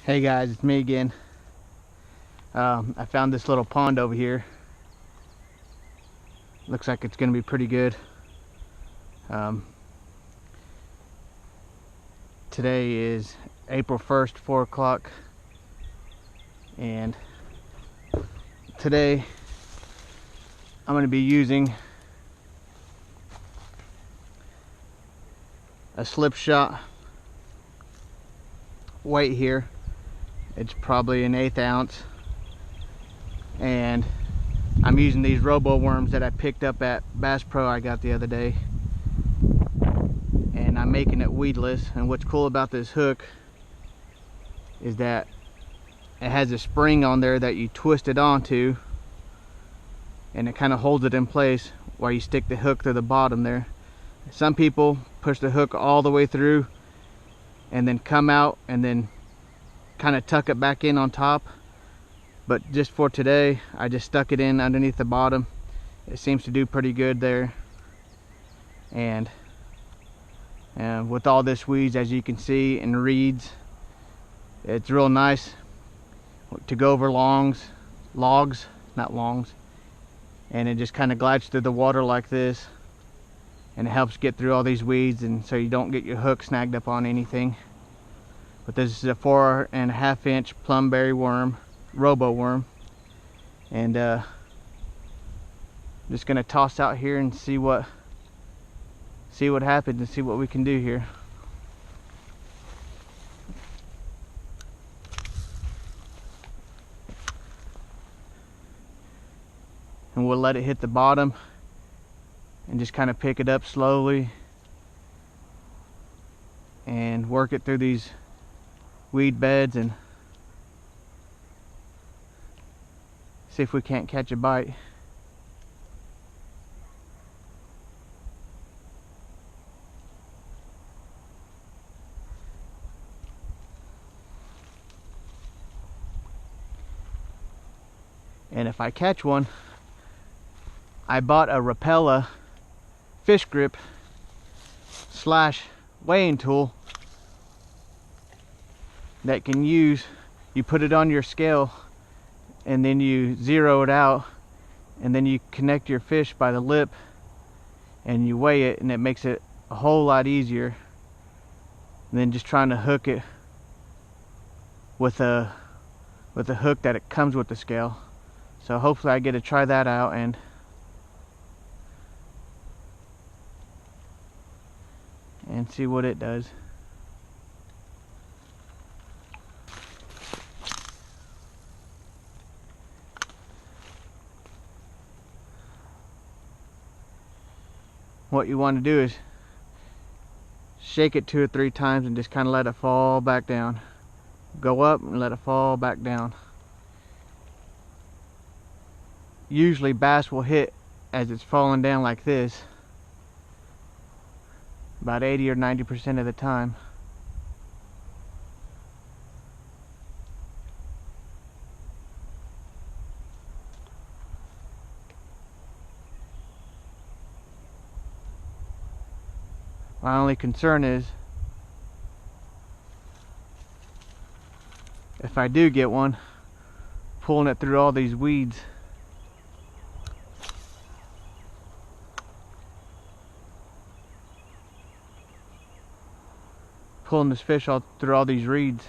Hey guys, it's me again. I found this little pond over here. Looks like it's gonna be pretty good. Today is April 1st, 4 o'clock, and today I'm gonna be using a slip shot weight here. It's probably an 1/8 ounce, and I'm using these robo worms that I picked up at Bass Pro I got the other day, and I'm making it weedless. And what's cool about this hook is that it has a spring on there that you twist it onto, and it kind of holds it in place while you stick the hook to the bottom there. Some people push the hook all the way through and then come out and then kind of tuck it back in on top, but just for today I just stuck it in underneath the bottom. It seems to do pretty good there, and with all this weeds, as you can see, and reeds, it's real nice to go over logs, not longs, and it just kind of glides through the water like this, and it helps get through all these weeds, and so you don't get your hook snagged up on anything. But this is a 4.5 inch plumberry worm, robo worm, and I'm just gonna toss out here and see what happens and see what we can do here. And we'll let it hit the bottom and just kind of pick it up slowly and work it through these weed beds and see if we can't catch a bite. And if I catch one, I bought a Rapala fish grip / weighing tool that can use, you put it on your scale and then you zero it out, and then you connect your fish by the lip and you weigh it, and it makes it a whole lot easier than just trying to hook it with a hook that it comes with the scale. So hopefully I get to try that out and see what it does. What you want to do is shake it 2 or 3 times and just kind of let it fall back down. Go up and let it fall back down. Usually bass will hit as it's falling down like this about 80 or 90% of the time. My only concern is if I do get one, pulling it through all these weeds. Pulling this fish all through all these reeds.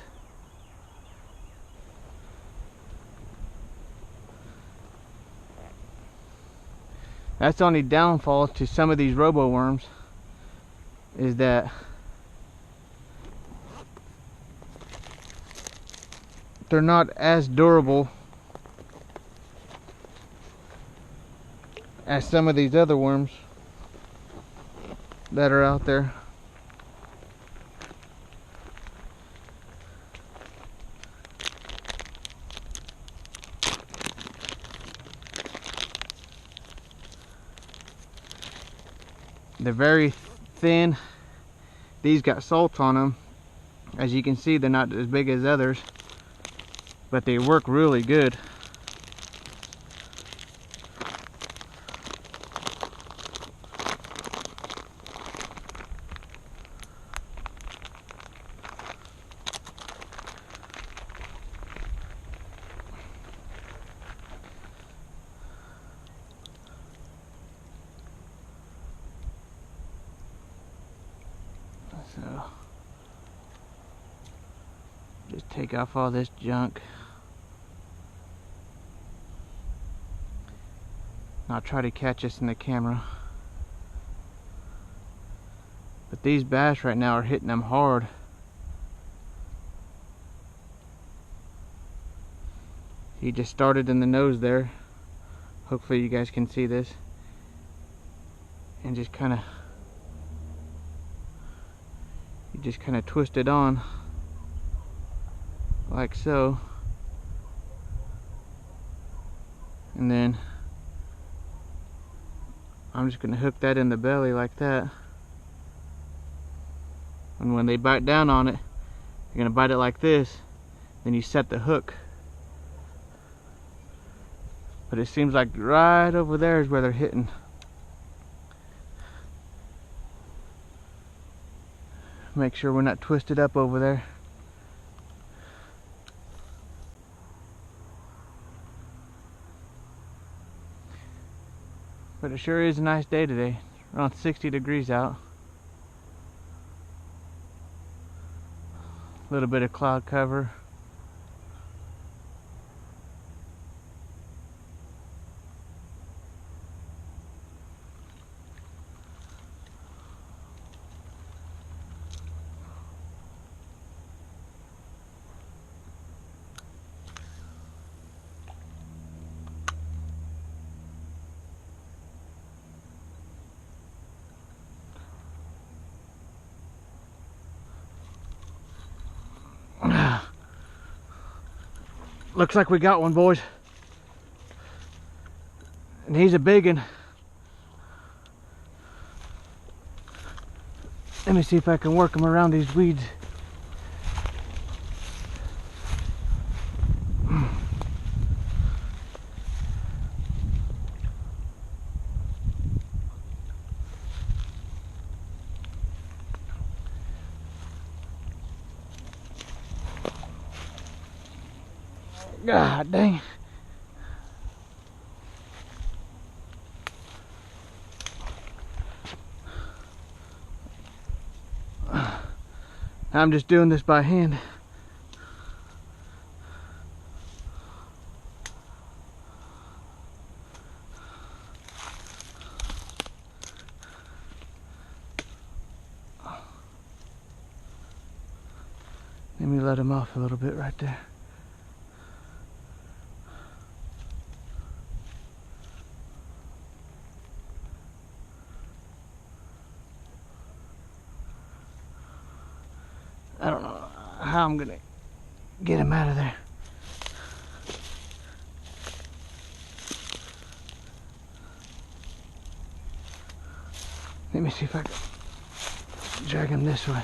That's the only downfall to some of these robo worms, is that they're not as durable as some of these other worms that are out there. They're very thin. These got salt on them. As you can see, they're not as big as others, but they work really good. Just take off all this junk. I'll try to catch us in the camera. But these bass right now are hitting them hard. He just started in the nose there. Hopefully you guys can see this. And just kind of, you just kind of twist it on like so. And then I'm just going to hook that in the belly like that. And when they bite down on it, you're going to bite it like this. Then you set the hook. But it seems like right over there is where they're hitting. Make sure we're not twisted up over there. But it sure is a nice day today. Around 60 degrees out. A little bit of cloud cover. Looks like we got one, boys. And he's a big one. Let me see if I can work him around these weeds. God dang. I'm just doing this by hand. Let me let him off a little bit right there. I don't know how I'm gonna get him out of there. Let me see if I can drag him this way.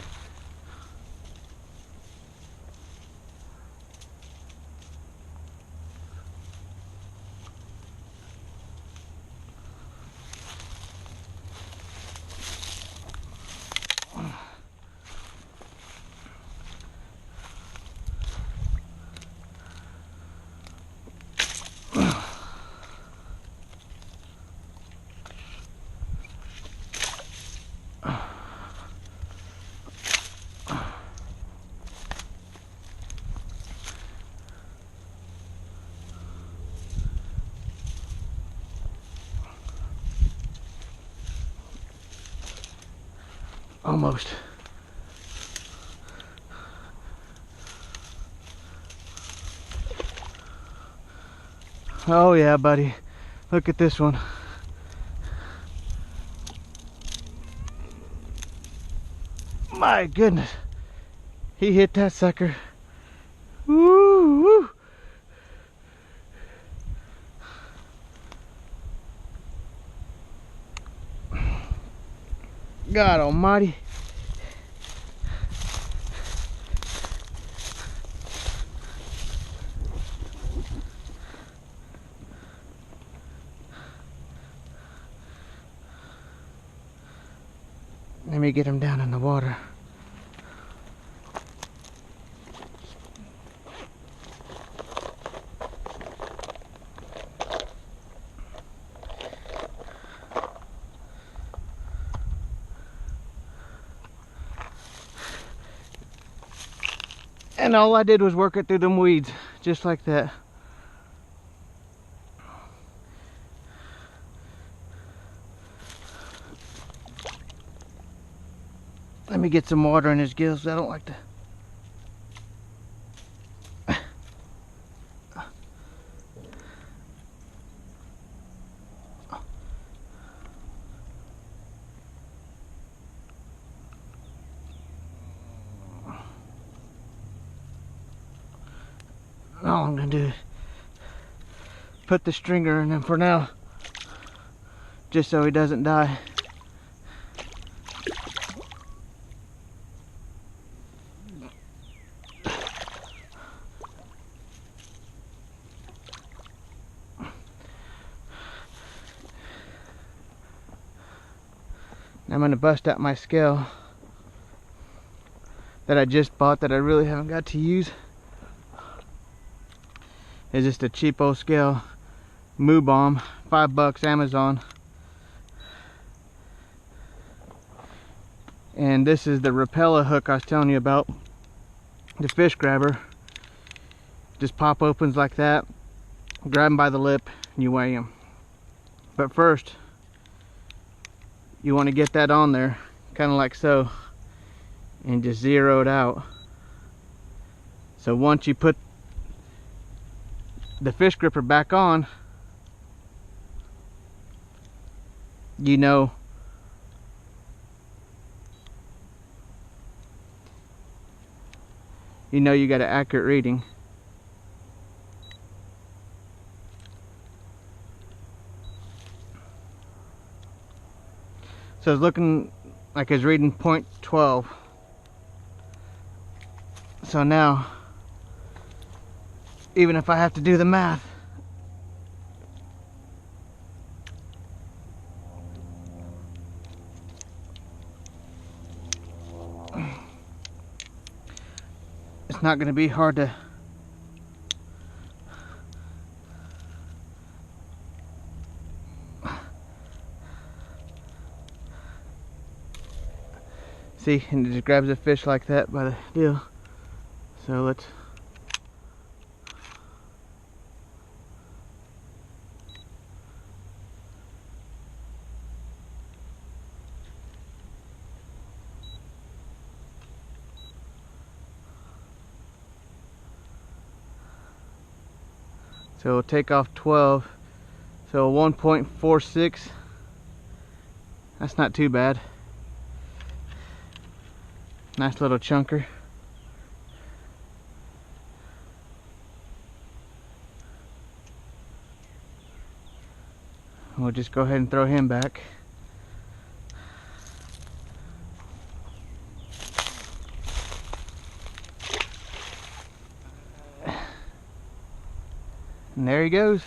Almost. Oh yeah, buddy. Look at this one. My goodness. He hit that sucker. Woo, woo. God almighty. Let me get him down in the water. And all I did was work it through them weeds, just like that. Let me get some water in his gills. I don't like to. All I'm gonna do is put the stringer in him for now, just so he doesn't die. Now I'm gonna bust out my scale that I just bought that I really haven't got to use. It's just a cheap old scale, Moo Bomb, $5 Amazon. And this is the Rapala hook I was telling you about, the fish grabber. Just pop opens like that, grab them by the lip, and you weigh them. But first, you want to get that on there, kind of like so, and just zero it out. So once you put the fish gripper back on, you know you got an accurate reading. So it's looking like it's reading 0.12. So now, even if I have to do the math, it's not going to be hard to see, and it just grabs a fish like that by the deal. So let's so we'll take off 12, so 1.46. That's not too bad. Nice little chunker. We'll just go ahead and throw him back. And there he goes.